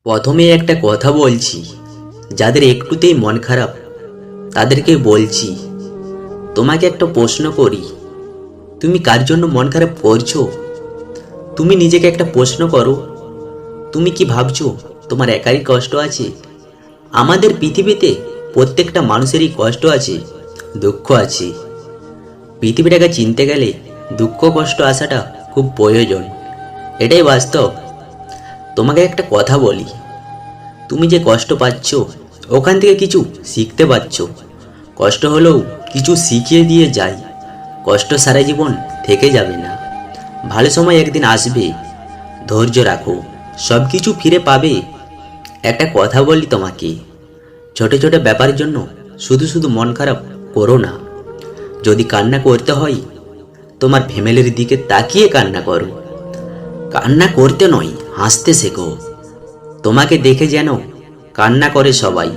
প্রথমে একটা কথা বলছি, যাদের একটুতেই মন খারাপ তাদেরকে বলছি, তোমাকে একটা প্রশ্ন করি, তুমি কার জন্য মন খারাপ করছো? তুমি নিজেকে একটা প্রশ্ন করো, তুমি কি ভাবছো তোমার একারই কষ্ট আছে? আমাদের পৃথিবীতে প্রত্যেকটা মানুষেরই কষ্ট আছে, দুঃখ আছে। পৃথিবীটাকে চিনতে গেলে দুঃখ কষ্ট আসাটা খুব প্রয়োজন, এটাই বাস্তব। তোমাকে একটা কথা বলি, তুমি যে কষ্ট পাচ্ছ ওখান থেকে কিছু শিখতে পারছ। কষ্ট হলেও কিছু শিখিয়ে দিয়ে যায়। কষ্ট সারা জীবন থেকে যাবে না, ভালো সময় একদিন আসবে। ধৈর্য রাখো, সব কিছু ফিরে পাবে। একটা কথা বলি তোমাকে, ছোট ছোট ব্যাপারের জন্য শুধু শুধু মন খারাপ করো না। যদি কান্না করতে হয় তোমার ফ্যামিলির দিকে তাকিয়ে কান্না করো। কান্না করতে নয়, হাসতে শেখো। তোমাকে দেখে যেন কান্না করে সবাই।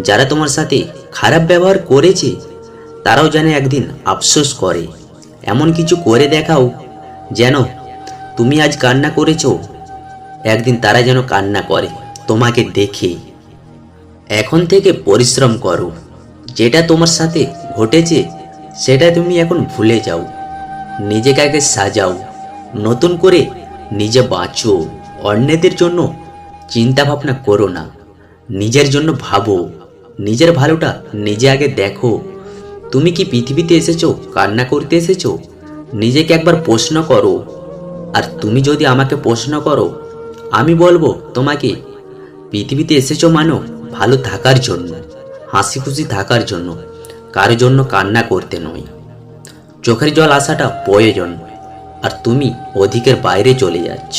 যারা তোমার সাথে খারাপ ব্যবহার করেছে তারাও যেন একদিন আফসোস করে। এমন কিছু করে দেখাও যেন তুমি আজ কান্না করেছো, একদিন তারা যেন কান্না করে তোমাকে দেখে। এখন থেকে পরিশ্রম করো। যেটা তোমার সাথে ঘটেছে সেটা তুমি এখন ভুলে যাও। নিজেকে আগে সাজাও, নতুন করে নিজে বাঁচো। অন্যদের জন্য চিন্তা ভাবনা করো না, নিজের জন্য ভাবো। নিজের ভালোটা নিজে আগে দেখো। তুমি কি পৃথিবীতে এসেছো কান্না করতে এসেছো? নিজেকে একবার প্রশ্ন করো। আর তুমি যদি আমাকে প্রশ্ন করো, আমি বলবো তোমাকে, পৃথিবীতে এসেছো মানো ভালো থাকার জন্য, হাসি খুশি থাকার জন্য, কারো জন্য কান্না করতে নয়। চোখের জল আসাটা প্রয়োজন, আর তুমি অধিকের বাইরে চলে যাচ্ছ।